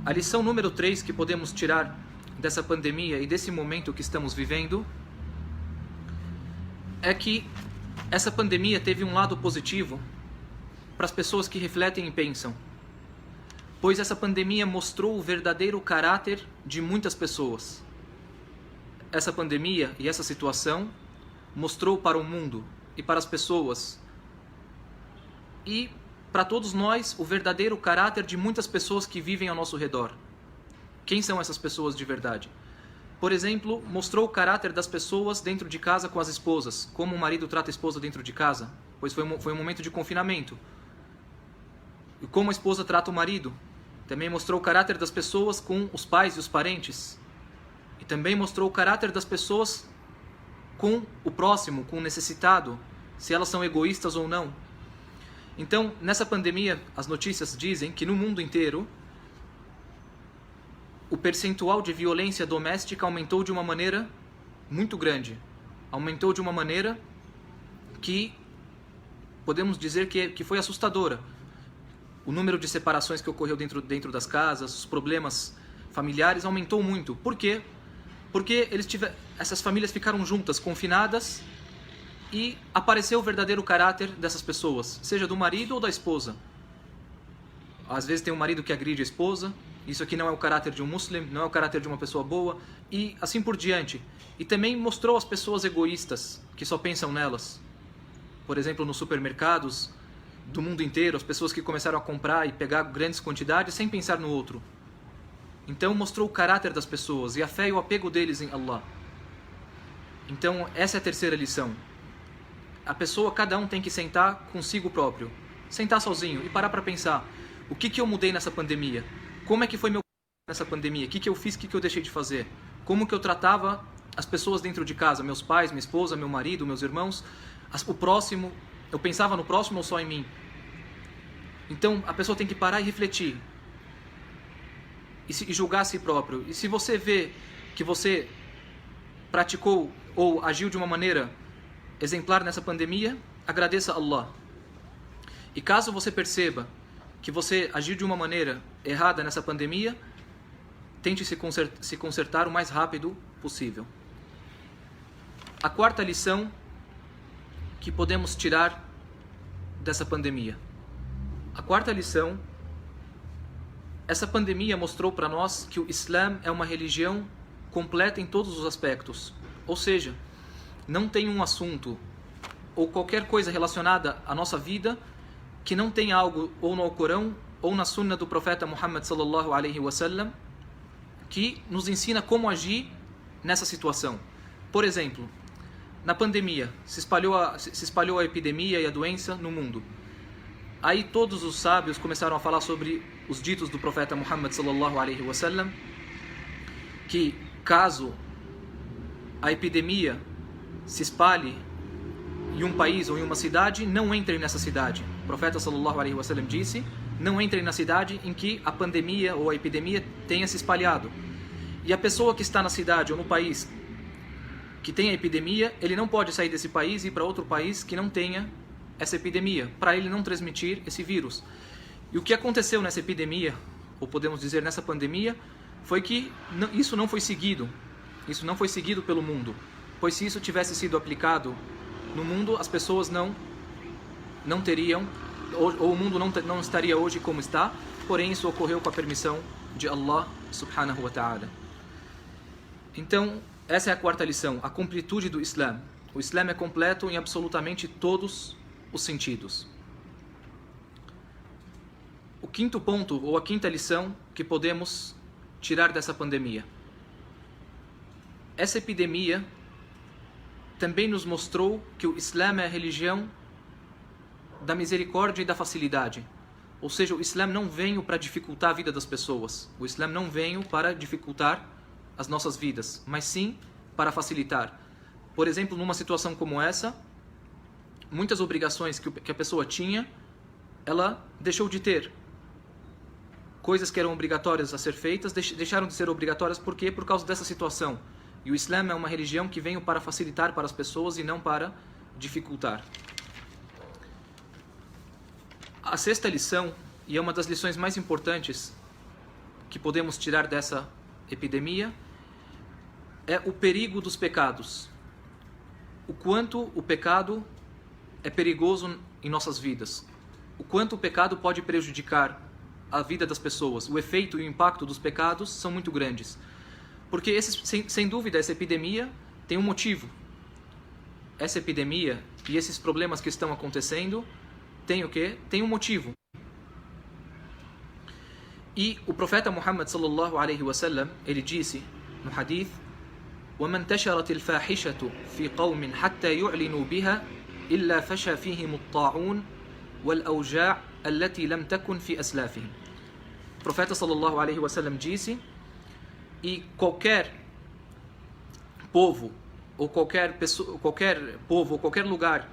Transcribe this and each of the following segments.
A lição número 3 que podemos tirar dessa pandemia e desse momento que estamos vivendo é que essa pandemia teve um lado positivo para as pessoas que refletem e pensam, pois essa pandemia mostrou o verdadeiro caráter de muitas pessoas. Essa pandemia e essa situação mostrou para o mundo e para as pessoas e para todos nós o verdadeiro caráter de muitas pessoas que vivem ao nosso redor. Quem são essas pessoas de verdade? Por exemplo, mostrou o caráter das pessoas dentro de casa com as esposas, como o marido trata a esposa dentro de casa, pois foi um momento de confinamento. E como a esposa trata o marido. Também mostrou o caráter das pessoas com os pais e os parentes. E também mostrou o caráter das pessoas com o próximo, com o necessitado, se elas são egoístas ou não. Então, nessa pandemia, as notícias dizem que no mundo inteiro o percentual de violência doméstica aumentou de uma maneira muito grande. Aumentou de uma maneira que podemos dizer que foi assustadora. O número de separações que ocorreu dentro das casas, os problemas familiares aumentou muito. Por quê? Porque essas famílias ficaram juntas, confinadas, e apareceu o verdadeiro caráter dessas pessoas, seja do marido ou da esposa. Às vezes tem um marido que agride a esposa, isso aqui não é o caráter de um muçulmano, não é o caráter de uma pessoa boa, e assim por diante. E também mostrou as pessoas egoístas, que só pensam nelas. Por exemplo, nos supermercados do mundo inteiro, as pessoas que começaram a comprar e pegar grandes quantidades sem pensar no outro. Então mostrou o caráter das pessoas e a fé e o apego deles em Allah. Então essa é a terceira lição. A pessoa, cada um tem que sentar consigo próprio, sentar sozinho e parar para pensar: o que eu mudei nessa pandemia? Como é que foi meu nessa pandemia? O que eu fiz, o que eu deixei de fazer? Como que eu tratava as pessoas dentro de casa? Meus pais, minha esposa, meu marido, meus irmãos, o próximo. Eu pensava no próximo ou só em mim? Então a pessoa tem que parar e refletir e julgar a si próprio. E se você vê que você praticou ou agiu de uma maneira exemplar nessa pandemia, agradeça a Allah. E caso você perceba que você agiu de uma maneira errada nessa pandemia, tente se consertar o mais rápido possível. A quarta lição que podemos tirar dessa pandemia. A quarta lição: essa pandemia mostrou para nós que o Islã é uma religião completa em todos os aspectos. Ou seja, não tem um assunto ou qualquer coisa relacionada à nossa vida que não tenha algo ou no Alcorão ou na Sunna do profeta Muhammad sallallahu alaihi wasallam que nos ensina como agir nessa situação. Por exemplo, na pandemia se espalhou a epidemia e a doença no mundo. Aí todos os sábios começaram a falar sobre os ditos do profeta Muhammad sallallahu alaihi wasallam, que caso a epidemia se espalhe em um país ou em uma cidade, não entrem nessa cidade. O profeta sallallahu alaihi wasallam disse: não entrem na cidade em que a pandemia ou a epidemia tenha se espalhado. E a pessoa que está na cidade ou no país que tem a epidemia, ele não pode sair desse país e ir para outro país que não tenha essa epidemia, para ele não transmitir esse vírus. E o que aconteceu nessa epidemia, ou podemos dizer nessa pandemia, foi que isso não foi seguido. Isso não foi seguido pelo mundo. Pois se isso tivesse sido aplicado no mundo, as pessoas não teriam, ou o mundo não estaria hoje como está, porém isso ocorreu com a permissão de Allah subhanahu wa ta'ala. Então, essa é a quarta lição, a completude do Islã. O Islã é completo em absolutamente todos os sentidos. O quinto ponto, ou a quinta lição que podemos tirar dessa pandemia. Essa epidemia também nos mostrou que o Islã é a religião da misericórdia e da facilidade. Ou seja, o Islã não veio para dificultar a vida das pessoas. O Islã não veio para dificultar as nossas vidas, mas sim para facilitar. Por exemplo, numa situação como essa, muitas obrigações que a pessoa tinha, ela deixou de ter. Coisas que eram obrigatórias a ser feitas, deixaram de ser obrigatórias. Por quê? Por causa dessa situação. E o Islã é uma religião que veio para facilitar para as pessoas e não para dificultar. A sexta lição, e é uma das lições mais importantes que podemos tirar dessa epidemia é o perigo dos pecados. O quanto o pecado é perigoso em nossas vidas. O quanto o pecado pode prejudicar a vida das pessoas. O efeito e o impacto dos pecados são muito grandes. Porque, sem dúvida, essa epidemia tem um motivo. Essa epidemia e esses problemas que estão acontecendo tem o quê? Tem um motivo. E o profeta Muhammad sallallahu alaihi wasallam, ele disse no hadith: وَمَنْ تَشَرَتِ الْفَاحِشَةُ فِي قَوْمٍ حَتَّى يُعْلِنُوا بِهَا إِلَّا فَشَى فِيهِمُ الطَّاعُونَ وَالْأَوْجَاعُ الَّتِي لَمْ تَكُنْ فِي أَسْلَافِهِمْ. O profeta sallallahu alaihi wasallam disse: e qualquer povo ou qualquer pessoa, qualquer povo ou qualquer lugar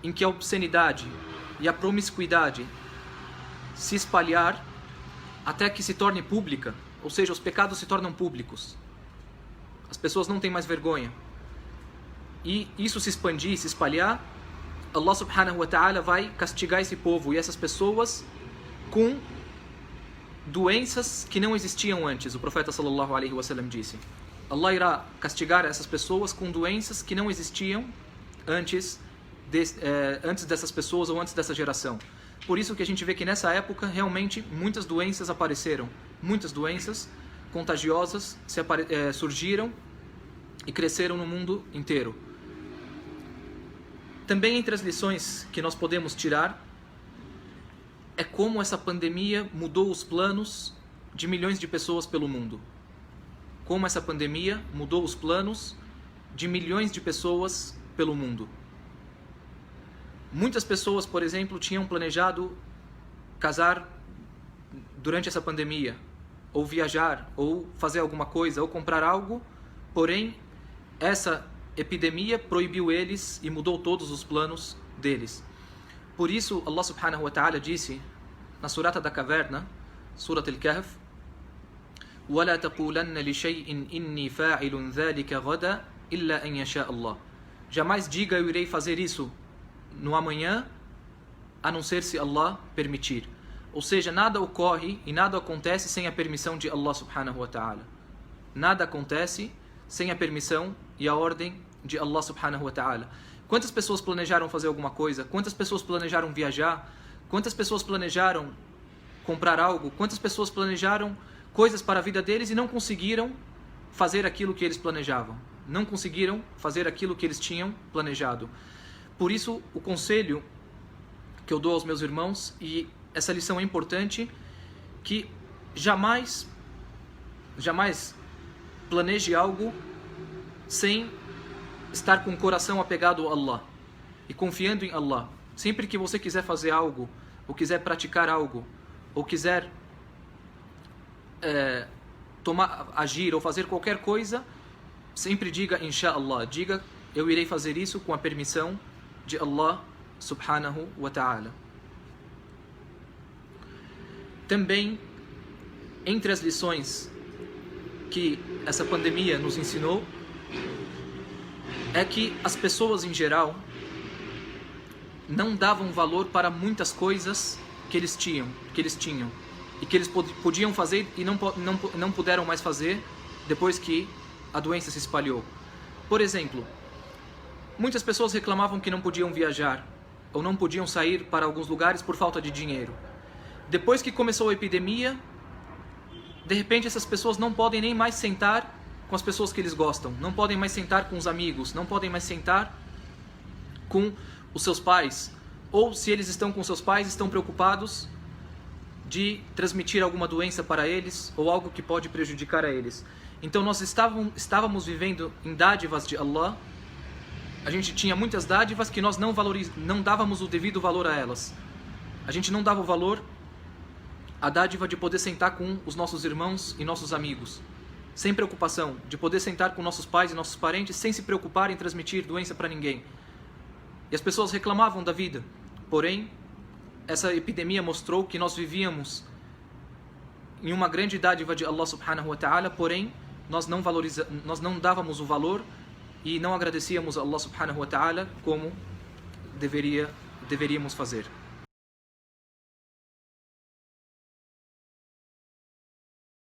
em que a obscenidade e a promiscuidade se espalhar até que se torne pública, ou seja, os pecados se tornam públicos. As pessoas não têm mais vergonha. E isso se expandir, se espalhar, Allah subhanahu wa ta'ala vai castigar esse povo e essas pessoas com doenças que não existiam antes. O profeta sallallahu alaihi wasallam disse: Allah irá castigar essas pessoas com doenças que não existiam antes dessas pessoas ou antes dessa geração. Por isso que a gente vê que nessa época realmente muitas doenças apareceram, muitas doenças contagiosas surgiram e cresceram no mundo inteiro. Também entre as lições que nós podemos tirar é como essa pandemia mudou os planos de milhões de pessoas pelo mundo. Como essa pandemia mudou os planos de milhões de pessoas pelo mundo. Muitas pessoas, por exemplo, tinham planejado casar durante essa pandemia, ou viajar, ou fazer alguma coisa, ou comprar algo, porém, essa epidemia proibiu eles e mudou todos os planos deles. Por isso, Allah subhanahu wa ta'ala disse na surata da caverna, Surat al-Kahf: وَلَا تَقُولَنَّ لِشَيْءٍ إِنِّي فَاعِلٌ ذَلِكَ غَدًا إِلَّا أَنْ يَشَاءَ اللَّهُ. Jamais diga: eu irei fazer isso no amanhã, a não ser se Allah permitir. Ou seja, nada ocorre e nada acontece sem a permissão de Allah subhanahu wa ta'ala. Nada acontece sem a permissão e a ordem de Allah subhanahu wa ta'ala. Quantas pessoas planejaram fazer alguma coisa? Quantas pessoas planejaram viajar? Quantas pessoas planejaram comprar algo? Quantas pessoas planejaram coisas para a vida deles e não conseguiram fazer aquilo que eles planejavam? Não conseguiram fazer aquilo que eles tinham planejado. Por isso, o conselho que eu dou aos meus irmãos, e essa lição é importante, que jamais planeje algo sem estar com o coração apegado a Allah e confiando em Allah. Sempre que você quiser fazer algo, ou quiser praticar algo, ou quiser agir ou fazer qualquer coisa, sempre diga Insha'Allah, diga: eu irei fazer isso com a permissão de Allah subhanahu wa ta'ala. Também, entre as lições que essa pandemia nos ensinou, é que as pessoas em geral não davam valor para muitas coisas que eles tinham e que eles podiam fazer e não puderam mais fazer depois que a doença se espalhou. Por exemplo, muitas pessoas reclamavam que não podiam viajar ou não podiam sair para alguns lugares por falta de dinheiro. Depois que começou a epidemia, de repente essas pessoas não podem nem mais sentar com as pessoas que eles gostam, não podem mais sentar com os amigos, não podem mais sentar com os seus pais, ou se eles estão com seus pais, estão preocupados de transmitir alguma doença para eles ou algo que pode prejudicar a eles. Então nós estávamos vivendo em dádivas de Allah. A gente tinha muitas dádivas que nós não dávamos o devido valor a elas. A gente não dava o valor à dádiva de poder sentar com os nossos irmãos e nossos amigos, sem preocupação, de poder sentar com nossos pais e nossos parentes sem se preocupar em transmitir doença para ninguém. E as pessoas reclamavam da vida. Porém, essa epidemia mostrou que nós vivíamos em uma grande dádiva de Allah subhanahu wa ta'ala, porém nós não dávamos o valor e não agradecíamos a Allah subhanahu wa ta'ala como deveríamos fazer.